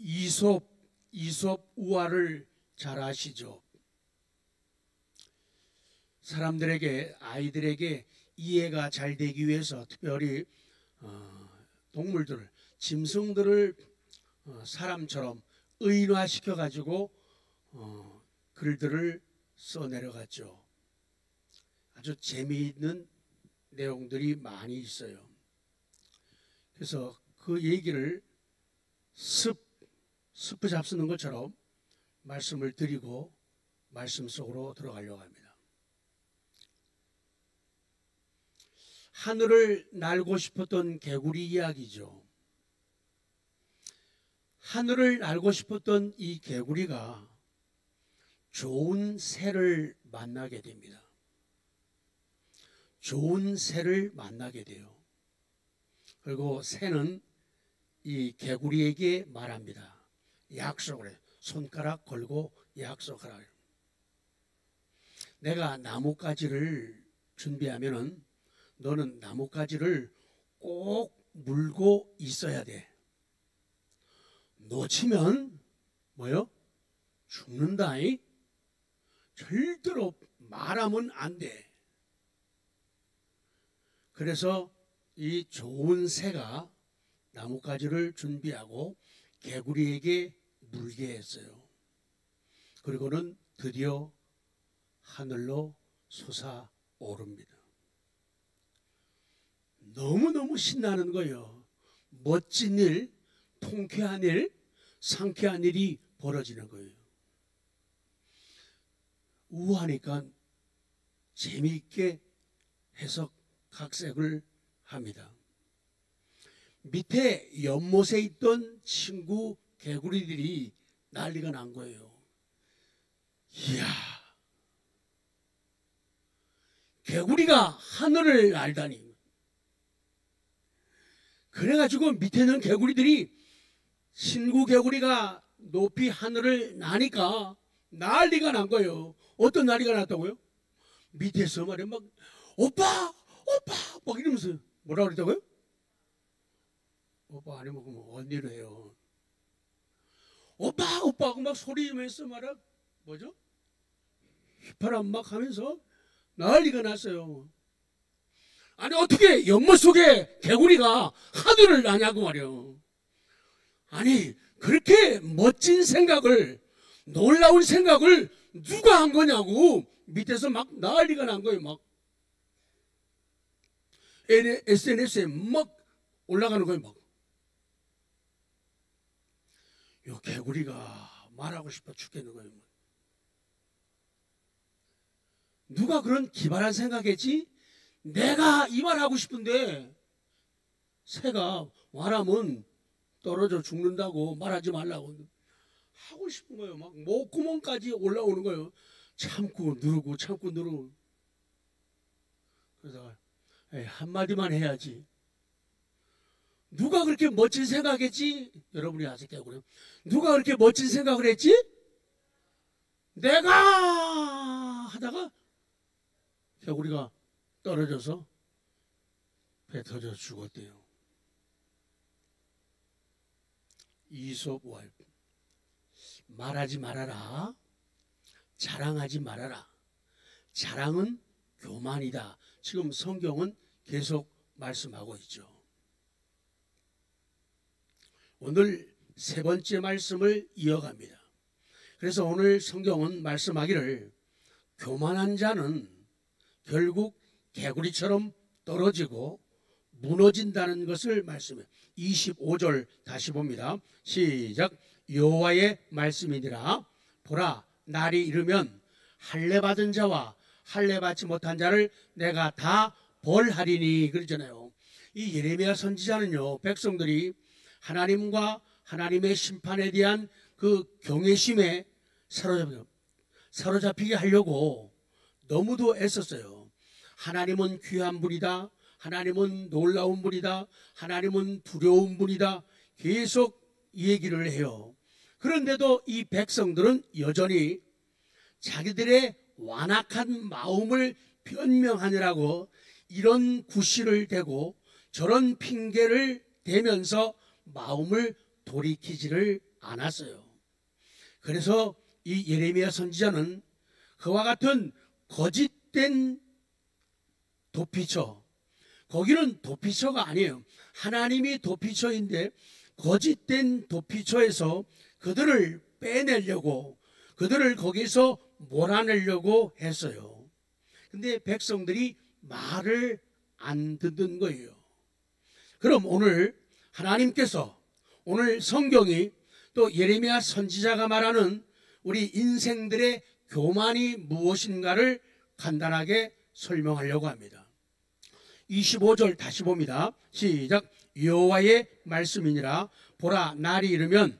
이솝 우화를 잘 아시죠? 사람들에게, 아이들에게 이해가 잘 되기 위해서 특별히 동물들을, 짐승들을 사람처럼 의인화시켜 가지고 글들을 써내려갔죠. 아주 재미있는 내용들이 많이 있어요. 그래서 그 얘기를 스프 잡수는 것처럼 말씀을 드리고 말씀 속으로 들어가려고 합니다. 하늘을 날고 싶었던 개구리 이야기죠. 하늘을 날고 싶었던 이 개구리가 좋은 새를 만나게 됩니다. 좋은 새를 만나게 돼요. 그리고 새는 이 개구리에게 말합니다. 약속을 해요. 손가락 걸고 약속하라. 내가 나뭇가지를 준비하면은 너는 나뭇가지를 꼭 물고 있어야 돼. 놓치면 뭐요? 죽는다. 절대로 말하면 안 돼. 그래서 이 좋은 새가 나뭇가지를 준비하고 개구리에게 물게 했어요. 그리고는 드디어 하늘로 솟아오릅니다. 너무너무 신나는 거예요. 멋진 일, 통쾌한 일, 상쾌한 일이 벌어지는 거예요. 우하니까 재미있게 해석 각색을 합니다. 밑에 연못에 있던 친구 개구리들이 난리가 난 거예요. 이야, 개구리가 하늘을 날다니. 그래가지고 밑에 있는 개구리들이 친구 개구리가 높이 하늘을 나니까 난리가 난 거예요. 어떤 난리가 났다고요? 밑에서 말이야 막 오빠 막 이러면서 뭐라 그랬다고요? 오빠 아니면 그럼 언니로 해요. 오빠 하고 막 소리면서 말이야 뭐죠? 휘파람 막 하면서 난리가 났어요. 아니 어떻게 연못 속에 개구리가 하늘을 나냐고 말이요. 아니 그렇게 멋진 생각을, 놀라운 생각을 누가 한 거냐고 밑에서 막 난리가 난 거예요. 막 SNS에 막 올라가는 거예요. 막 요 개구리가 말하고 싶어 죽겠는 거예요. 누가 그런 기발한 생각했지? 내가 이 말 하고 싶은데 새가 말하면 떨어져 죽는다고 말하지 말라고 하고 싶은 거예요. 막 목구멍까지 올라오는 거예요. 참고 누르고 참고 누르고. 그래서 한마디만 해야지. 누가 그렇게 멋진 생각했지? 여러분이 아실게요. 누가 그렇게 멋진 생각을 했지? 내가 하다가 개구리가 떨어져서 배 터져 죽었대요. 이솝우화. 말하지 말아라. 자랑하지 말아라. 자랑은 교만이다. 지금 성경은 계속 말씀하고 있죠. 오늘 세 번째 말씀을 이어갑니다. 그래서 오늘 성경은 말씀하기를 교만한 자는 결국 개구리처럼 떨어지고 무너진다는 것을 말씀해요. 25절 다시 봅니다. 시작. 여호와의 말씀이니라. 보라, 날이 이르면 할례 받은 자와 할례 받지 못한 자를 내가 다 벌하리니 그러잖아요. 이 예레미야 선지자는요, 백성들이 하나님과 하나님의 심판에 대한 그 경외심에 사로잡히게 하려고 너무도 애썼어요. 하나님은 귀한 분이다. 하나님은 놀라운 분이다. 하나님은 두려운 분이다. 계속 얘기를 해요. 그런데도 이 백성들은 여전히 자기들의 완악한 마음을 변명하느라고 이런 구실을 대고 저런 핑계를 대면서 마음을 돌이키지를 않았어요. 그래서 이 예레미야 선지자는 그와 같은 거짓된 도피처, 거기는 도피처가 아니에요. 하나님이 도피처인데 거짓된 도피처에서 그들을 빼내려고, 그들을 거기서 몰아내려고 했어요. 근데 백성들이 말을 안 듣는 거예요. 그럼 오늘 하나님께서, 오늘 성경이 또 예레미야 선지자가 말하는 우리 인생들의 교만이 무엇인가를 간단하게 설명하려고 합니다. 25절 다시 봅니다. 시작. 여호와의 말씀이니라. 보라, 날이 이르면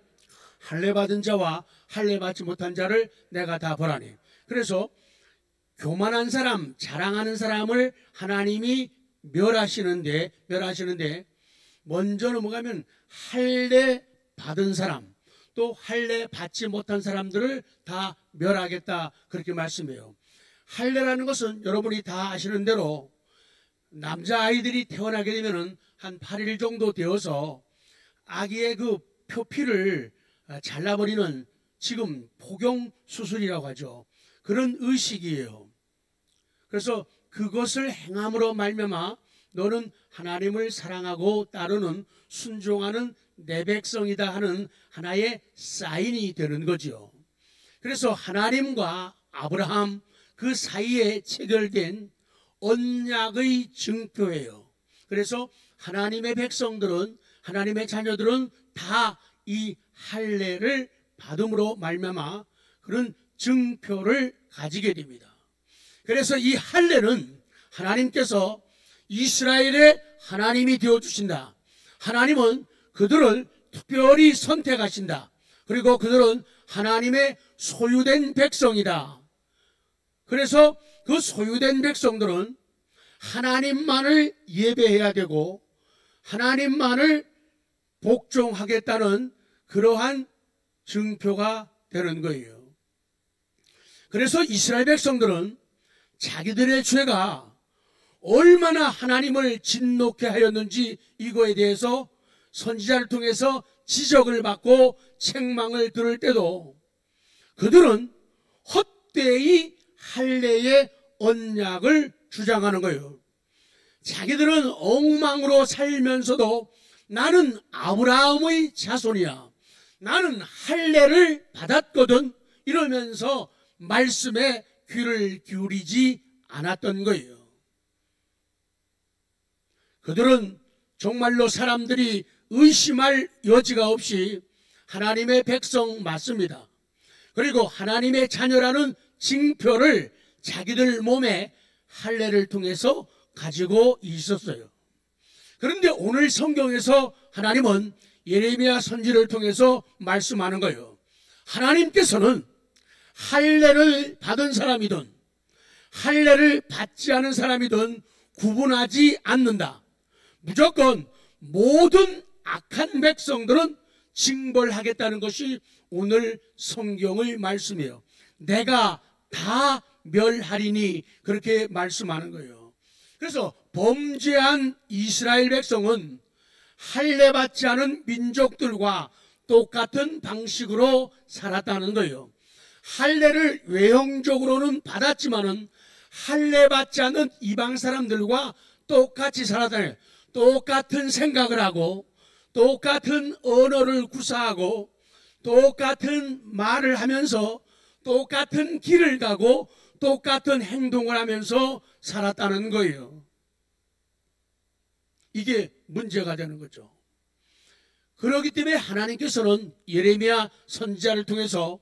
할례 받은 자와 할례 받지 못한 자를 내가 다 벌하니. 그래서 교만한 사람, 자랑하는 사람을 하나님이 멸하시는데 먼저 넘어가면 할례 받은 사람, 또 할례 받지 못한 사람들을 다 멸하겠다, 그렇게 말씀해요. 할례라는 것은 여러분이 다 아시는 대로 남자아이들이 태어나게 되면 한 8일 정도 되어서 아기의 그 표피를 잘라버리는, 지금 포경 수술이라고 하죠. 그런 의식이에요. 그래서 그것을 행함으로 말미암아 너는 하나님을 사랑하고 따르는, 순종하는 내 백성이다 하는 하나의 사인이 되는 거죠. 그래서 하나님과 아브라함 그 사이에 체결된 언약의 증표예요. 그래서 하나님의 백성들은, 하나님의 자녀들은 다 이 할례를 받음으로 말미암아 그런 증표를 가지게 됩니다. 그래서 이 할례는 하나님께서 이스라엘의 하나님이 되어주신다. 하나님은 그들을 특별히 선택하신다. 그리고 그들은 하나님의 소유된 백성이다. 그래서 그 소유된 백성들은 하나님만을 예배해야 되고 하나님만을 복종하겠다는 그러한 증표가 되는 거예요. 그래서 이스라엘 백성들은 자기들의 죄가 얼마나 하나님을 진노케 하였는지 이거에 대해서 선지자를 통해서 지적을 받고 책망을 들을 때도 그들은 헛되이 할례의 언약을 주장하는 거예요. 자기들은 엉망으로 살면서도 나는 아브라함의 자손이야, 나는 할례를 받았거든, 이러면서 말씀에 귀를 기울이지 않았던 거예요. 그들은 정말로 사람들이 의심할 여지가 없이 하나님의 백성 맞습니다. 그리고 하나님의 자녀라는 징표를 자기들 몸에 할례를 통해서 가지고 있었어요. 그런데 오늘 성경에서 하나님은 예레미야 선지를 통해서 말씀하는 거예요. 하나님께서는 할례를 받은 사람이든 할례를 받지 않은 사람이든 구분하지 않는다. 무조건 모든 악한 백성들은 징벌하겠다는 것이 오늘 성경의 말씀이에요. 내가 다 멸하리니, 그렇게 말씀하는 거예요. 그래서 범죄한 이스라엘 백성은 할례 받지 않은 민족들과 똑같은 방식으로 살았다는 거예요. 할례를 외형적으로는 받았지만은 할례 받지 않은 이방 사람들과 똑같이 살았다는 거예요. 똑같은 생각을 하고 똑같은 언어를 구사하고 똑같은 말을 하면서 똑같은 길을 가고 똑같은 행동을 하면서 살았다는 거예요. 이게 문제가 되는 거죠. 그렇기 때문에 하나님께서는 예레미야 선지자를 통해서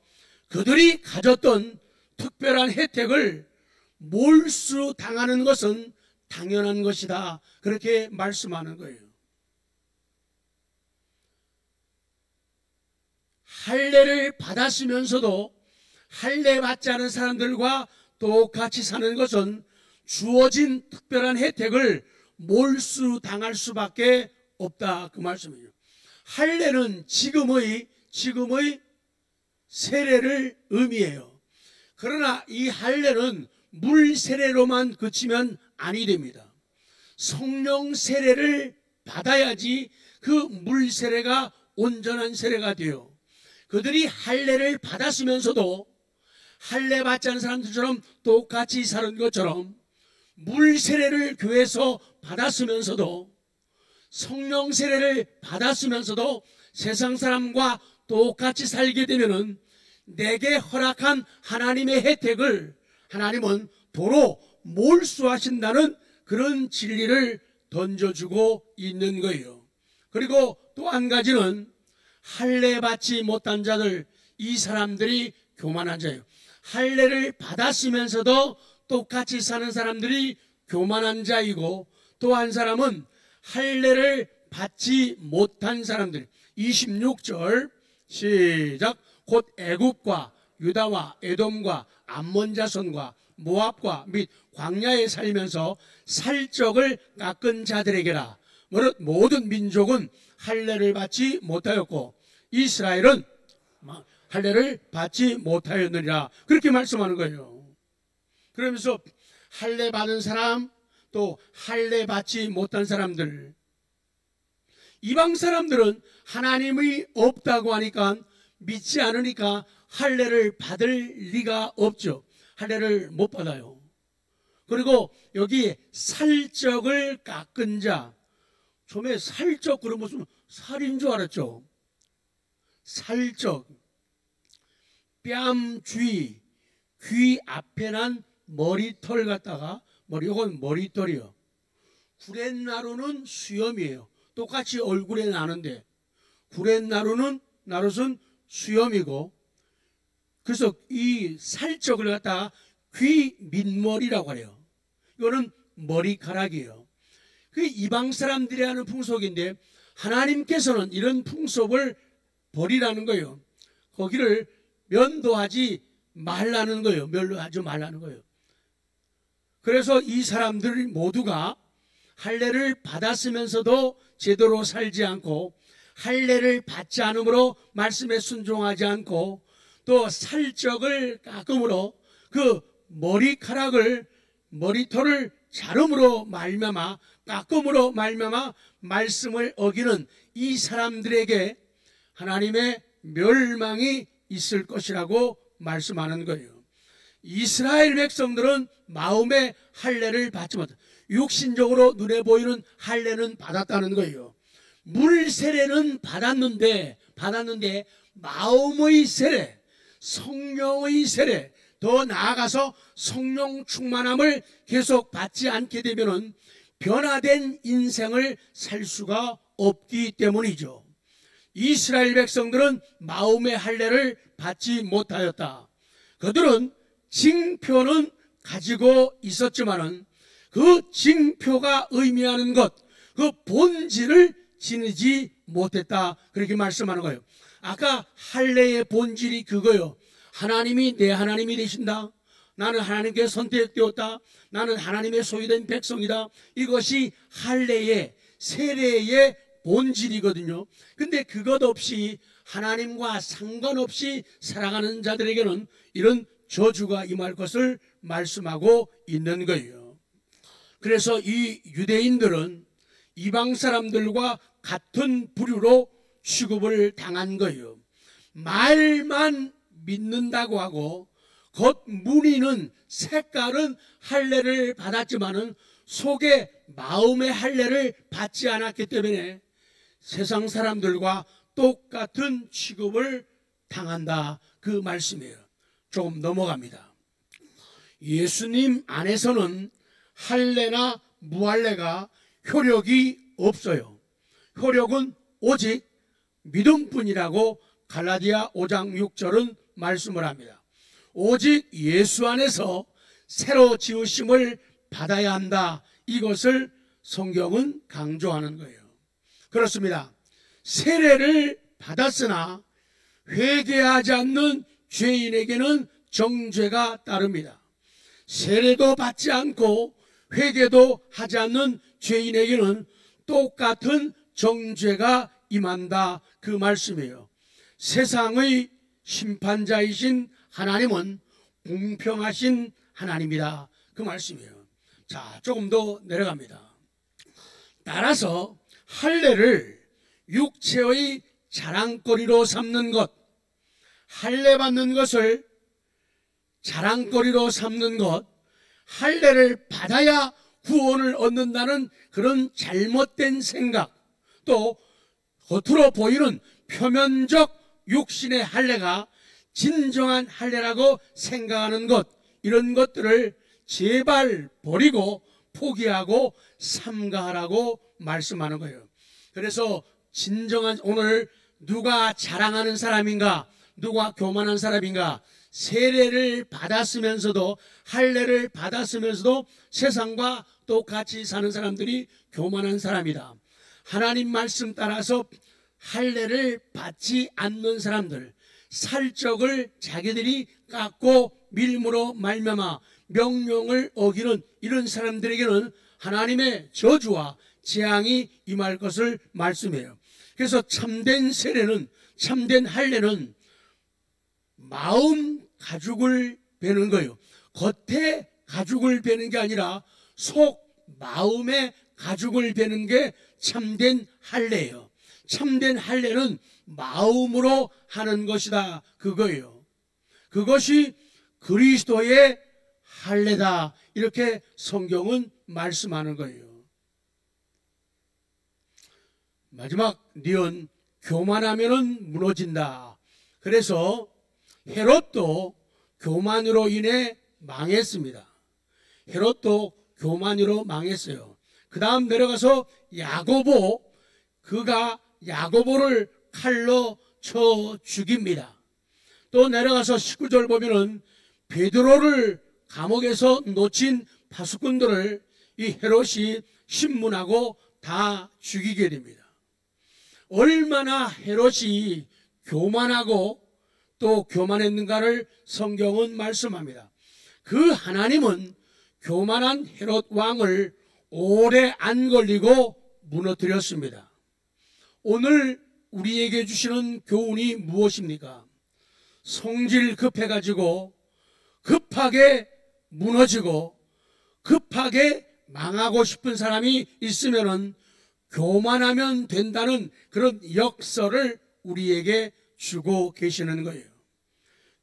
그들이 가졌던 특별한 혜택을 몰수당하는 것은 당연한 것이다, 그렇게 말씀하는 거예요. 할례를 받았으면서도 할례 받지 않은 사람들과 똑같이 사는 것은 주어진 특별한 혜택을 몰수당할 수밖에 없다, 그 말씀이에요. 할례는 지금의 세례를 의미해요. 그러나 이 할례는 물 세례로만 그치면 아니 됩니다. 성령 세례를 받아야지 그 물 세례가 온전한 세례가 돼요. 그들이 할례를 받았으면서도 할례 받지 않은 사람들처럼 똑같이 사는 것처럼 물 세례를 교회에서 받았으면서도 성령 세례를 받았으면서도 세상 사람과 똑같이 살게 되면은 내게 허락한 하나님의 혜택을 하나님은 도로 몰수하신다는 그런 진리를 던져주고 있는 거예요. 그리고 또 한 가지는 할례 받지 못한 자들, 이 사람들이 교만한 자예요. 할례를 받았으면서도 똑같이 사는 사람들이 교만한 자이고, 또 한 사람은 할례를 받지 못한 사람들. 26절 시작. 곧 애굽과 유다와 에돔과 암몬 자손과 모압과 및 광야에 살면서 살적을 깎은 자들에게라. 모든 민족은 할례를 받지 못하였고 이스라엘은 할례를 받지 못하였느니라. 그렇게 말씀하는 거예요. 그러면서 할례 받은 사람, 또 할례 받지 못한 사람들, 이방 사람들은 하나님이 없다고 하니까, 믿지 않으니까 할례를 받을 리가 없죠. 할례를 못 받아요. 그리고 여기 살적을 깎은 자, 처음에 살적 그러면 무슨 살인 줄 알았죠. 살적, 뺨 주위, 귀 앞에 난 머리털 갖다가, 이건 머리털이요. 구렛나루는 수염이에요. 똑같이 얼굴에 나는데 나룻은 수염이고, 그래서 이 살적을 갖다가 귀 밑머리라고 해요. 이거는 머리카락이에요. 그게 이방 사람들이 하는 풍속인데 하나님께서는 이런 풍속을 버리라는 거예요. 거기를 면도하지 말라는 거예요. 면도하지 말라는 거예요. 그래서 이 사람들 모두가 할례를 받았으면서도 제대로 살지 않고, 할례를 받지 않으므로 말씀에 순종하지 않고, 또 살적을 깎음으로 그 머리털을 자름으로 말미암아, 깎음으로 말미암아 말씀을 어기는 이 사람들에게 하나님의 멸망이 있을 것이라고 말씀하는 거예요. 이스라엘 백성들은 마음의 할례를 받지 못했다. 육신적으로 눈에 보이는 할례는 받았다는 거예요. 물 세례는 받았는데 마음의 세례, 성령의 세례, 더 나아가서 성령 충만함을 계속 받지 않게 되면은 변화된 인생을 살 수가 없기 때문이죠. 이스라엘 백성들은 마음의 할례를 받지 못하였다. 그들은 징표는 가지고 있었지만은 그 징표가 의미하는 것, 그 본질을 지니지 못했다. 그렇게 말씀하는 거예요. 아까 할례의 본질이 그거요. 하나님이 내 하나님이 되신다. 나는 하나님께 선택되었다. 나는 하나님의 소유된 백성이다. 이것이 할례의, 세례의 본질이거든요. 근데 그것 없이 하나님과 상관없이 살아가는 자들에게는 이런 저주가 임할 것을 말씀하고 있는 거예요. 그래서 이 유대인들은 이방 사람들과 같은 부류로 취급을 당한 거예요. 말만 믿는다고 하고 겉 무늬는, 색깔은 할례를 받았지만은 속에 마음의 할례를 받지 않았기 때문에 세상 사람들과 똑같은 취급을 당한다. 그 말씀이에요. 조금 넘어갑니다. 예수님 안에서는 할례나 무할례가 효력이 없어요. 효력은 오직 믿음뿐이라고 갈라디아 5장 6절은 말씀을 합니다. 오직 예수 안에서 새로 지으심을 받아야 한다. 이것을 성경은 강조하는 거예요. 그렇습니다. 세례를 받았으나 회개하지 않는 죄인에게는 정죄가 따릅니다. 세례도 받지 않고 회개도 하지 않는 죄인에게는 똑같은 정죄가 임한다. 그 말씀이에요. 세상의 심판자이신 하나님은 공평하신 하나님이다. 그 말씀이에요. 자, 조금 더 내려갑니다. 따라서 할례를 육체의 자랑거리로 삼는 것, 할례 받는 것을 자랑거리로 삼는 것, 할례를 받아야 구원을 얻는다는 그런 잘못된 생각, 또 겉으로 보이는 표면적 육신의 할례가 진정한 할례라고 생각하는 것, 이런 것들을 제발 버리고 포기하고 삼가하라고 말씀하는 거예요. 그래서 진정한, 오늘 누가 자랑하는 사람인가, 누가 교만한 사람인가, 세례를 받았으면서도, 할례를 받았으면서도 세상과 똑같이 사는 사람들이 교만한 사람이다. 하나님 말씀 따라서 할례를 받지 않는 사람들, 살적을 자기들이 깎고 밀므로 말미암아 명령을 어기는 이런 사람들에게는 하나님의 저주와 재앙이 임할 것을 말씀해요. 그래서 참된 세례는, 참된 할례는 마음 가죽을 베는 거예요. 겉에 가죽을 베는 게 아니라 속 마음의 가죽을 베는 게 참된 할례예요. 참된 할례는 마음으로 하는 것이다, 그거예요. 그것이 그리스도의 할례다, 이렇게 성경은 말씀하는 거예요. 마지막 니은, 교만하면은 무너진다. 그래서 헤롯도 교만으로 인해 망했습니다. 헤롯도 교만으로 망했어요. 그 다음 내려가서 야고보, 그가 야고보를 칼로 쳐 죽입니다. 또 내려가서 19절 보면은 베드로를 감옥에서 놓친 파수꾼들을 이 헤롯이 신문하고 다 죽이게 됩니다. 얼마나 헤롯이 교만하고 또 교만했는가를 성경은 말씀합니다. 그 하나님은 교만한 헤롯 왕을 오래 안 걸리고 무너뜨렸습니다. 오늘 우리에게 주시는 교훈이 무엇입니까? 성질 급해가지고 급하게 무너지고 급하게 망하고 싶은 사람이 있으면은 교만하면 된다는 그런 역설을 우리에게 주고 계시는 거예요.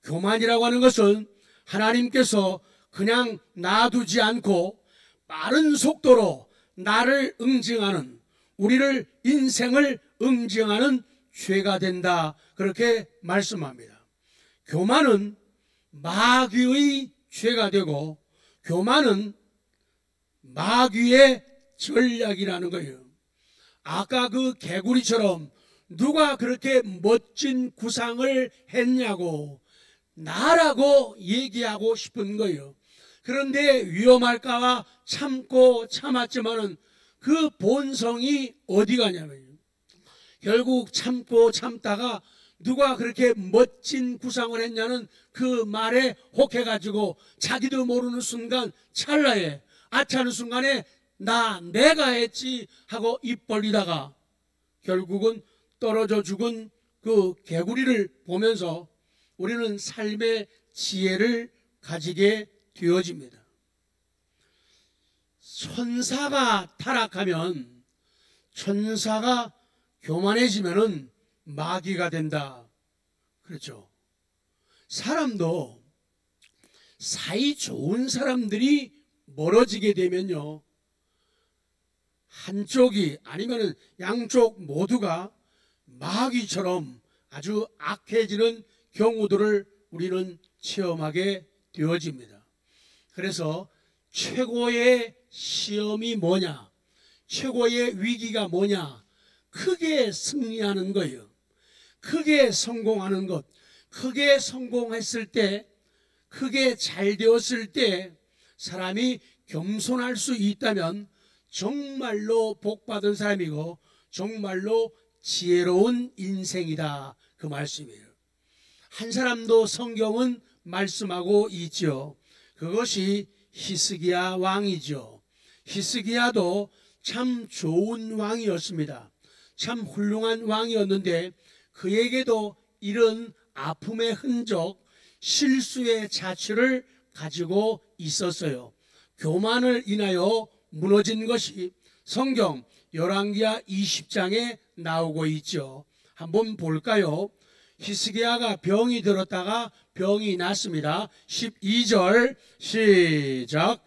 교만이라고 하는 것은 하나님께서 그냥 놔두지 않고 빠른 속도로 나를 응징하는, 우리를, 인생을 응징하는 죄가 된다, 그렇게 말씀합니다. 교만은 마귀의 죄가 되고 교만은 마귀의 전략이라는 거예요. 아까 그 개구리처럼 누가 그렇게 멋진 구상을 했냐고 나라고 얘기하고 싶은 거예요. 그런데 위험할까봐 참고 참았지만은 그 본성이 어디 가냐면요, 결국 참고 참다가 누가 그렇게 멋진 구상을 했냐는 그 말에 혹해가지고 자기도 모르는 순간, 찰나에 아차하는 순간에 내가 했지 하고 입 벌리다가 결국은 떨어져 죽은 그 개구리를 보면서 우리는 삶의 지혜를 가지게 되어집니다. 천사가 타락하면, 천사가 교만해지면은 마귀가 된다, 그렇죠. 사람도 사이 좋은 사람들이 멀어지게 되면요, 한쪽이 아니면 양쪽 모두가 마귀처럼 아주 악해지는 경우들을 우리는 체험하게 되어집니다. 그래서 최고의 시험이 뭐냐, 최고의 위기가 뭐냐, 크게 승리하는 거예요. 크게 성공하는 것, 크게 성공했을 때, 크게 잘 되었을 때 사람이 겸손할 수 있다면 정말로 복받은 사람이고 정말로 지혜로운 인생이다, 그 말씀이에요. 한 사람도 성경은 말씀하고 있죠. 그것이 히스기야 왕이죠. 히스기야도 참 좋은 왕이었습니다. 참 훌륭한 왕이었는데 그에게도 이런 아픔의 흔적, 실수의 자취를 가지고 있었어요. 교만을 인하여 무너진 것이 성경 열왕기하 20장에 나오고 있죠. 한번 볼까요? 히스기야가 병이 들었다가 병이 났습니다. 12절 시작.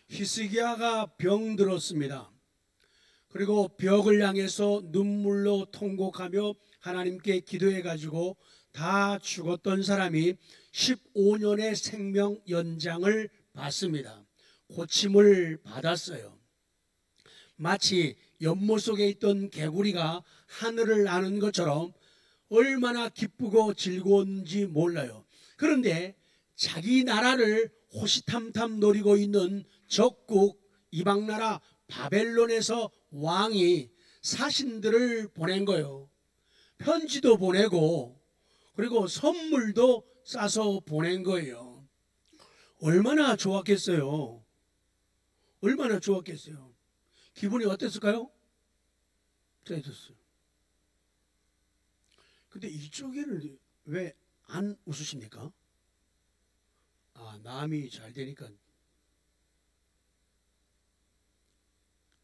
히스기야가 병들었습니다. 그리고 벽을 향해서 눈물로 통곡하며 하나님께 기도해 가지고 다 죽었던 사람이 15년의 생명 연장을 받습니다. 고침을 받았어요. 마치 연못 속에 있던 개구리가 하늘을 나는 것처럼 얼마나 기쁘고 즐거운지 몰라요. 그런데 자기 나라를 호시탐탐 노리고 있는 적국 이방나라 바벨론에서 왕이 사신들을 보낸 거예요. 편지도 보내고 그리고 선물도 싸서 보낸 거예요. 얼마나 좋았겠어요. 얼마나 좋았겠어요. 기분이 어땠을까요? 쎄졌어요. 근데 이쪽에는 왜 안 웃으십니까? 아, 남이 잘 되니까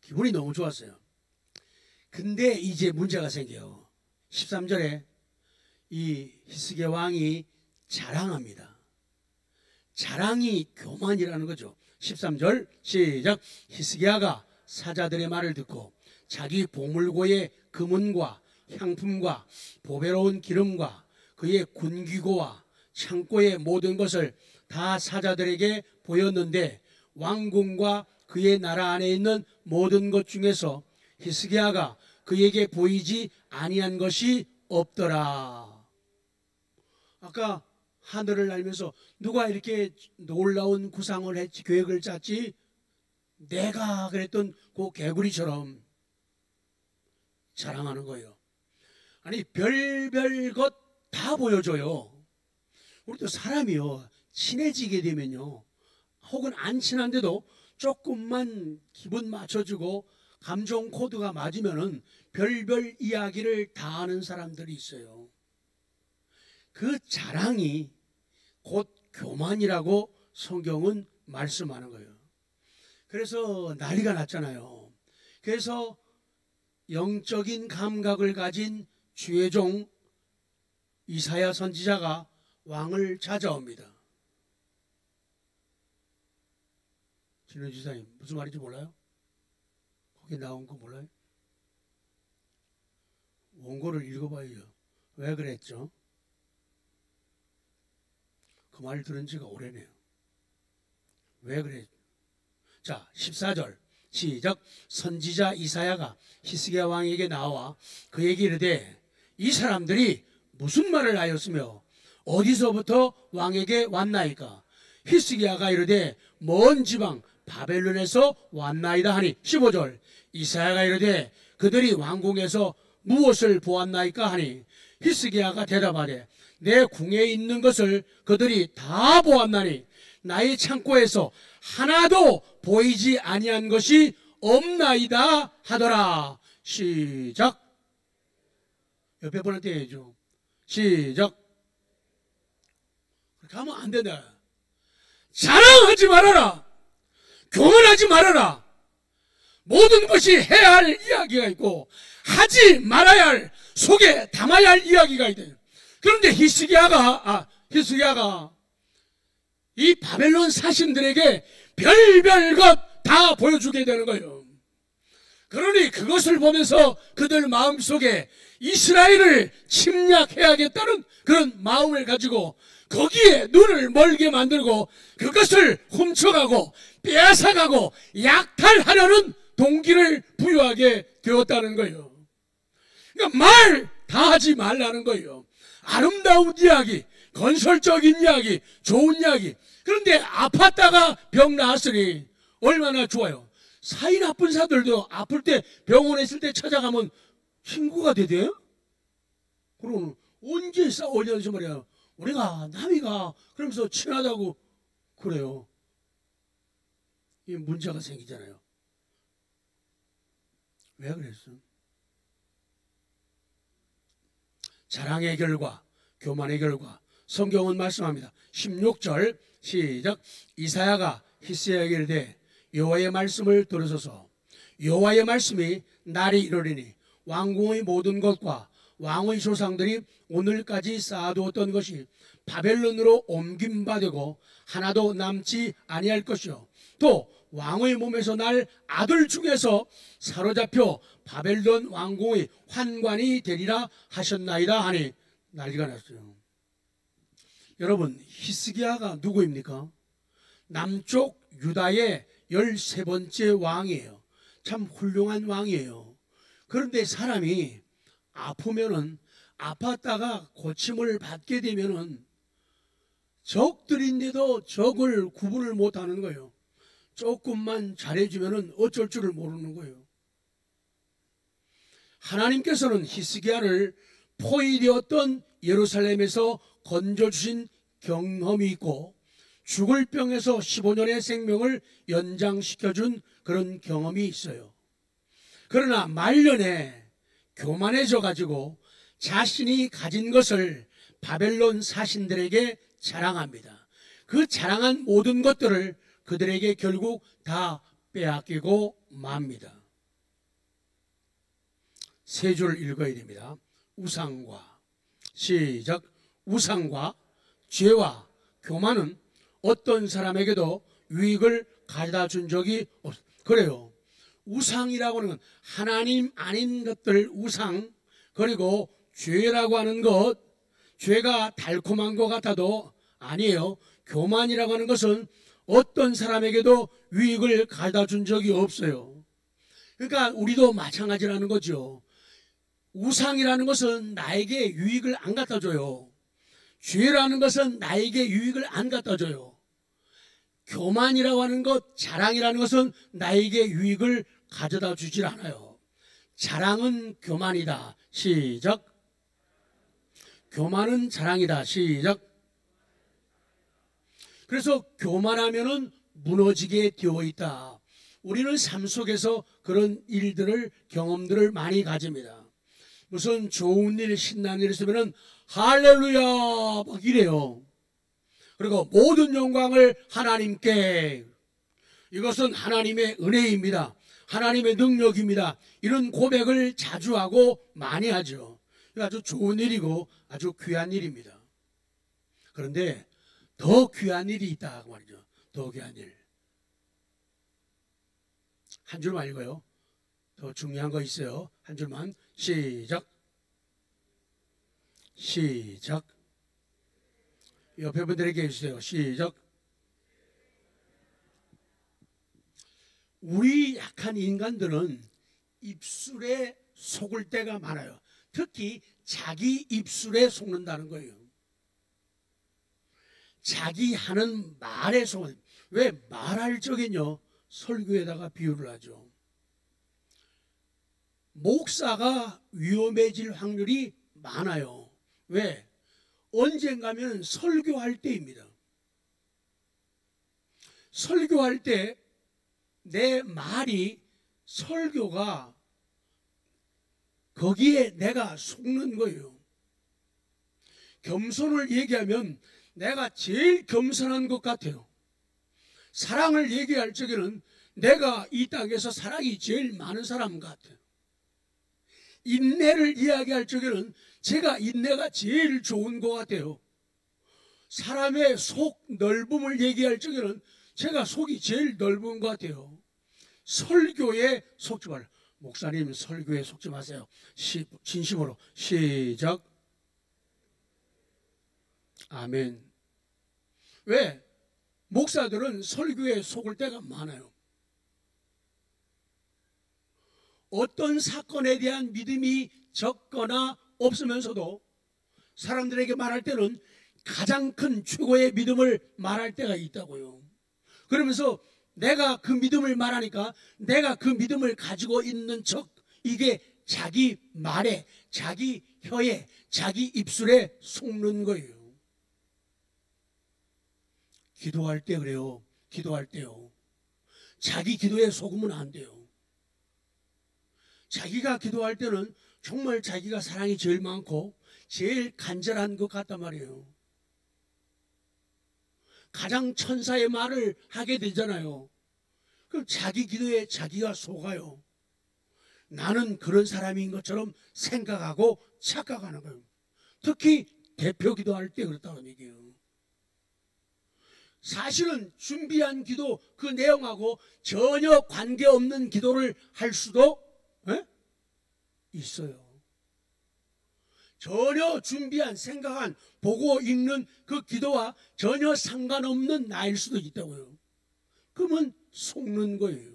기분이 너무 좋았어요. 근데 이제 문제가 생겨요. 13절에 이 히스기야 왕이 자랑합니다. 자랑이 교만이라는 거죠. 13절 시작. 히스기야가 사자들의 말을 듣고 자기 보물고의 금은과 향품과 보배로운 기름과 그의 군기고와 창고의 모든 것을 다 사자들에게 보였는데 왕궁과 그의 나라 안에 있는 모든 것 중에서 히스기야가 그에게 보이지 아니한 것이 없더라. 아까 하늘을 날면서 누가 이렇게 놀라운 구상을 했지, 계획을 짰지? 내가 그랬던 그 개구리처럼 자랑하는 거예요. 아니, 별별 것 다 보여줘요. 우리도 사람이요, 친해지게 되면요, 혹은 안 친한데도 조금만 기분 맞춰주고 감정 코드가 맞으면은 별별 이야기를 다 하는 사람들이 있어요. 그 자랑이 곧 교만이라고 성경은 말씀하는 거예요. 그래서 난리가 났잖아요. 그래서 영적인 감각을 가진 주의 종 이사야 선지자가 왕을 찾아옵니다. 진우 지사님 무슨 말인지 몰라요? 거기 나온 거 몰라요? 원고를 읽어봐요. 왜 그랬죠? 그 말을 들은 지가 오래네요. 왜 그래? 자, 14절 시작. 선지자 이사야가 히스기야 왕에게 나와 그에게 이르되 이 사람들이 무슨 말을 하였으며 어디서부터 왕에게 왔나이까? 히스기야가 이르되 먼 지방 바벨론에서 왔나이다 하니 15절 이사야가 이르되 그들이 왕궁에서 무엇을 보았나이까 하니 히스기야가 대답하되 내 궁에 있는 것을 그들이 다 보았나니 나의 창고에서 하나도 보이지 아니한 것이 없나이다 하더라. 시작. 옆에 분한테 해야죠. 시작. 그렇게 하면 안 된다. 자랑하지 말아라. 교만하지 말아라. 모든 것이 해야 할 이야기가 있고 하지 말아야 할, 속에 담아야 할 이야기가 있대요. 그런데 히스기야가 이 바벨론 사신들에게 별별 것 다 보여주게 되는 거예요. 그러니 그것을 보면서 그들 마음속에 이스라엘을 침략해야겠다는 그런 마음을 가지고 거기에 눈을 멀게 만들고 그것을 훔쳐가고 빼앗아가고 약탈하려는 동기를 부여하게 되었다는 거예요. 그러니까 말 다 하지 말라는 거예요. 아름다운 이야기, 건설적인 이야기, 좋은 이야기. 그런데 아팠다가 병 나았으니 얼마나 좋아요. 사이 나쁜 사들도 아플 때 병원에 있을 때 찾아가면 친구가 되대요. 그럼 언제 싸우려서 말이야. 우리가 남이가 그러면서 친하다고 그래요. 이 문제가 생기잖아요. 왜 그랬어? 자랑의 결과, 교만의 결과, 성경은 말씀합니다. 16절 시작. 이사야가 히스기야에게 이르되 여호와의 말씀을 들으소서. 여호와의 말씀이 날이 이르리니 왕궁의 모든 것과 왕의 조상들이 오늘까지 쌓아두었던 것이 바벨론으로 옮김받고 하나도 남지 아니할 것이요 또 왕의 몸에서 날 아들 중에서 사로잡혀 바벨론 왕궁의 환관이 되리라 하셨나이다 하니 난리가 났어요. 여러분, 히스기야가 누구입니까? 남쪽 유다의 13번째 왕이에요. 참 훌륭한 왕이에요. 그런데 사람이 아프면은, 아팠다가 고침을 받게 되면은 적들인데도 적을 구분을 못하는 거예요. 조금만 잘해주면은 어쩔 줄을 모르는 거예요. 하나님께서는 히스기야를 포위되었던 예루살렘에서 건져주신 경험이 있고 죽을 병에서 15년의 생명을 연장시켜준 그런 경험이 있어요. 그러나 말년에 교만해져 가지고 자신이 가진 것을 바벨론 사신들에게 자랑합니다. 그 자랑한 모든 것들을 그들에게 결국 다 빼앗기고 맙니다. 세 줄 읽어야 됩니다. 우상과 시작. 우상과 죄와 교만은 어떤 사람에게도 유익을 가져다 준 적이 없어요. 그래요. 우상이라고 하는 건 하나님 아닌 것들 우상, 그리고 죄라고 하는 것, 죄가 달콤한 것 같아도 아니에요. 교만이라고 하는 것은 어떤 사람에게도 유익을 가져다 준 적이 없어요. 그러니까 우리도 마찬가지라는 거죠. 우상이라는 것은 나에게 유익을 안 갖다 줘요. 죄라는 것은 나에게 유익을 안 갖다 줘요. 교만이라고 하는 것, 자랑이라는 것은 나에게 유익을 가져다 주질 않아요. 자랑은 교만이다. 시작. 교만은 자랑이다. 시작. 그래서 교만하면은 무너지게 되어 있다. 우리는 삶 속에서 그런 일들을, 경험들을 많이 가집니다. 무슨 좋은 일, 신나는 일 있으면은 할렐루야 막 이래요. 그리고 모든 영광을 하나님께, 이것은 하나님의 은혜입니다. 하나님의 능력입니다. 이런 고백을 자주 하고 많이 하죠. 아주 좋은 일이고 아주 귀한 일입니다. 그런데 더 귀한 일이 있다 말이죠. 더 귀한 일. 한 줄만 읽어요. 더 중요한 거 있어요. 한 줄만. 시작. 시작. 옆에 분들에게 해주세요. 시작. 우리 약한 인간들은 입술에 속을 때가 많아요. 특히 자기 입술에 속는다는 거예요. 자기 하는 말에 속는. 왜 말할 적엔요 설교에다가 비유를 하죠. 목사가 위험해질 확률이 많아요. 왜? 언젠가면 설교할 때입니다. 설교할 때 내 말이, 설교가 거기에 내가 속는 거예요. 겸손을 얘기하면 내가 제일 겸손한 것 같아요. 사랑을 얘기할 적에는 내가 이 땅에서 사랑이 제일 많은 사람 같아요. 인내를 이야기할 적에는 제가 인내가 제일 좋은 것 같아요. 사람의 속 넓음을 얘기할 적에는 제가 속이 제일 넓은 것 같아요. 설교에 속지 말아요. 목사님 설교에 속지 마세요. 진심으로 시작. 아멘. 왜? 목사들은 설교에 속을 때가 많아요. 어떤 사건에 대한 믿음이 적거나 없으면서도 사람들에게 말할 때는 가장 큰 최고의 믿음을 말할 때가 있다고요. 그러면서 내가 그 믿음을 말하니까 내가 그 믿음을 가지고 있는 척, 이게 자기 말에, 자기 혀에, 자기 입술에 속는 거예요. 기도할 때 그래요. 기도할 때요. 자기 기도에 속으면 안 돼요. 자기가 기도할 때는 정말 자기가 사랑이 제일 많고 제일 간절한 것 같단 말이에요. 가장 천사의 말을 하게 되잖아요. 그럼 자기 기도에 자기가 속아요. 나는 그런 사람인 것처럼 생각하고 착각하는 거예요. 특히 대표 기도할 때 그렇다는 얘기예요. 사실은 준비한 기도 그 내용하고 전혀 관계없는 기도를 할 수도 있어요. 전혀 준비한 생각한 보고 읽는 그 기도와 전혀 상관없는 나일 수도 있다고요. 그러면 속는 거예요.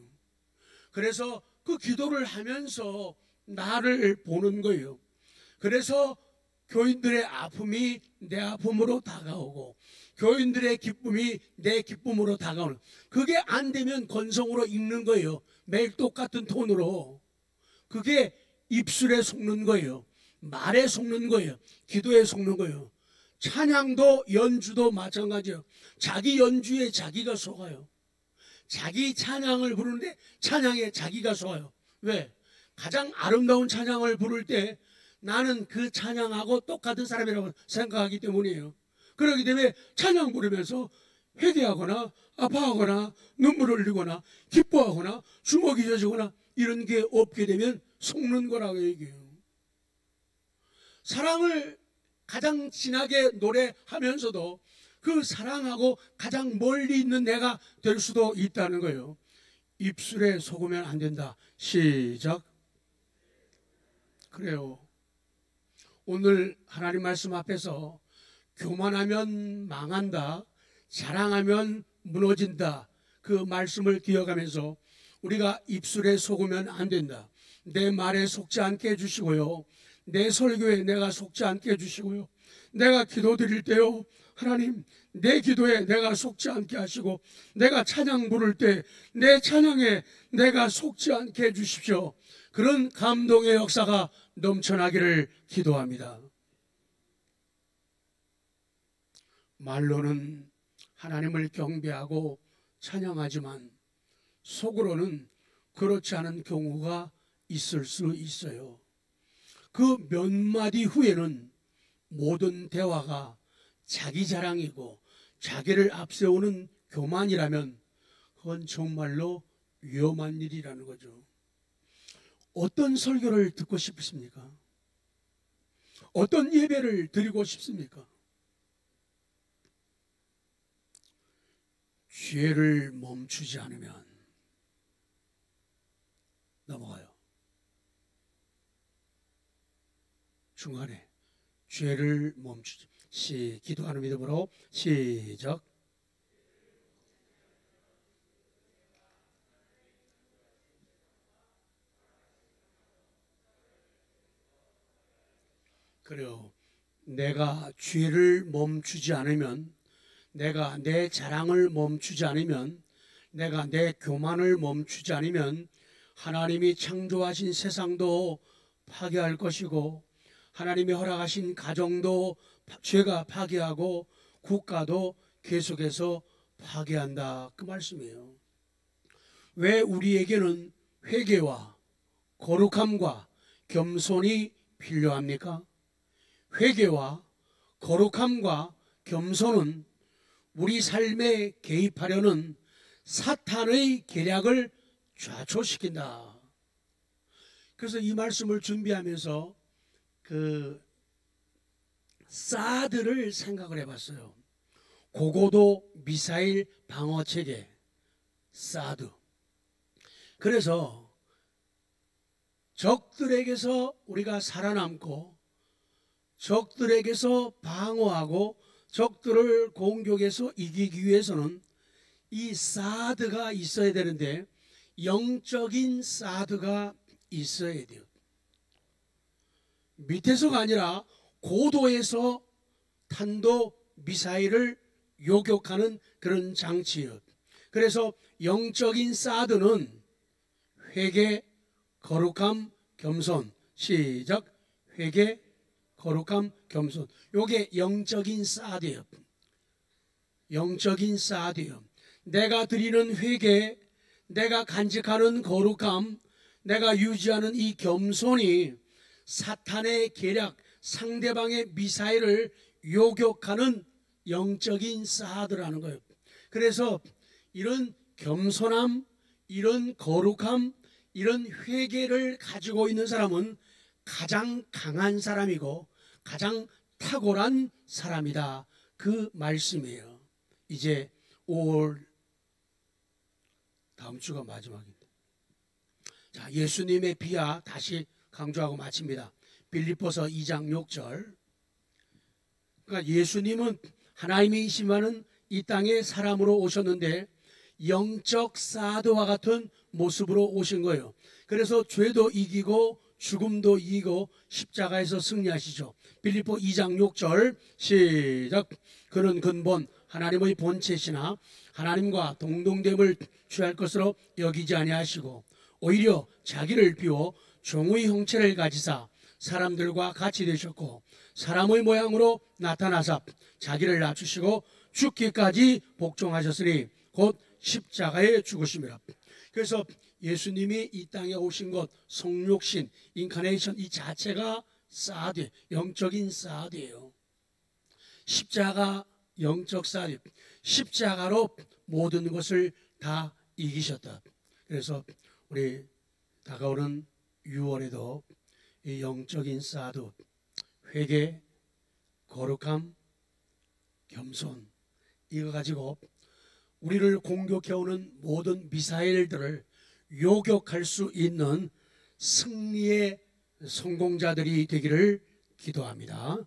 그래서 그 기도를 하면서 나를 보는 거예요. 그래서 교인들의 아픔이 내 아픔으로 다가오고 교인들의 기쁨이 내 기쁨으로 다가오는, 그게 안 되면 건성으로 읽는 거예요. 매일 똑같은 톤으로. 그게 입술에 속는 거예요. 말에 속는 거예요. 기도에 속는 거예요. 찬양도 연주도 마찬가지예요. 자기 연주에 자기가 속아요. 자기 찬양을 부르는데 찬양에 자기가 속아요. 왜? 가장 아름다운 찬양을 부를 때 나는 그 찬양하고 똑같은 사람이라고 생각하기 때문이에요. 그렇기 때문에 찬양 부르면서 회개하거나 아파하거나 눈물을 흘리거나 기뻐하거나 주먹이 젖거나 이런 게 없게 되면 속는 거라고 얘기해요. 사랑을 가장 진하게 노래하면서도 그 사랑하고 가장 멀리 있는 내가 될 수도 있다는 거예요. 입술에 속으면 안 된다. 시작. 그래요. 오늘 하나님 말씀 앞에서 교만하면 망한다, 자랑하면 무너진다, 그 말씀을 기억하면서 우리가 입술에 속으면 안 된다. 내 말에 속지 않게 해주시고요, 내 설교에 내가 속지 않게 해주시고요, 내가 기도드릴 때요, 하나님 내 기도에 내가 속지 않게 하시고 내가 찬양 부를 때 내 찬양에 내가 속지 않게 해주십시오. 그런 감동의 역사가 넘쳐나기를 기도합니다. 말로는 하나님을 경배하고 찬양하지만 속으로는 그렇지 않은 경우가 있을 수 있어요. 그 몇 마디 후에는 모든 대화가 자기 자랑이고 자기를 앞세우는 교만이라면 그건 정말로 위험한 일이라는 거죠. 어떤 설교를 듣고 싶으십니까? 어떤 예배를 드리고 싶습니까? 죄를 멈추지 않으면 넘어가요. 중간에 죄를 멈추지. 기도하는 믿음으로 시작. 그래요. 내가 죄를 멈추지 않으면, 내가 내 자랑을 멈추지 않으면, 내가 내 교만을 멈추지 않으면 하나님이 창조하신 세상도 파괴할 것이고 하나님이 허락하신 가정도 죄가 파괴하고 국가도 계속해서 파괴한다, 그 말씀이에요. 왜 우리에게는 회개와 거룩함과 겸손이 필요합니까? 회개와 거룩함과 겸손은 우리 삶에 개입하려는 사탄의 계략을 좌초시킨다. 그래서 이 말씀을 준비하면서 그 사드를 생각을 해봤어요. 고고도 미사일 방어체계 사드. 그래서 적들에게서 우리가 살아남고 적들에게서 방어하고 적들을 공격해서 이기기 위해서는 이 사드가 있어야 되는데 영적인 사드가 있어야 돼요. 밑에서가 아니라 고도에서 탄도 미사일을 요격하는 그런 장치예요. 그래서 영적인 사드는 회개, 거룩함, 겸손. 시작. 회개, 거룩함, 겸손. 요게 영적인 사드예요. 영적인 사드예요. 내가 드리는 회개, 내가 간직하는 거룩함, 내가 유지하는 이 겸손이 사탄의 계략, 상대방의 미사일을 요격하는 영적인 사드라는 거예요. 그래서 이런 겸손함, 이런 거룩함, 이런 회개를 가지고 있는 사람은 가장 강한 사람이고 가장 탁월한 사람이다. 그 말씀이에요. 이제 5월 다음 주가 마지막인데, 자, 예수님의 비하 다시 강조하고 마칩니다. 빌립보서 2장 6절. 그러니까 예수님은 하나님이시만은 이 땅에 사람으로 오셨는데 영적 사도와 같은 모습으로 오신 거예요. 그래서 죄도 이기고 죽음도 이기고 십자가에서 승리하시죠. 빌립보 2장 6절 시작. 그는 근본 하나님의 본체시나 하나님과 동등됨을 취할 것으로 여기지 아니하시고 오히려 자기를 비워 종의 형체를 가지사 사람들과 같이 되셨고 사람의 모양으로 나타나사 자기를 낮추시고 죽기까지 복종하셨으니 곧 십자가에 죽으심이라. 그래서 예수님이 이 땅에 오신 것, 성육신, 인카네이션, 이 자체가 사드, 영적인 사드예요. 십자가, 영적 사드, 십자가로 모든 것을 다 이기셨다. 그래서 우리 다가오는 6월에도 이 영적인 사드, 회개, 거룩함, 겸손, 이거 가지고 우리를 공격해오는 모든 미사일들을 요격할 수 있는 승리의 성공자들이 되기를 기도합니다.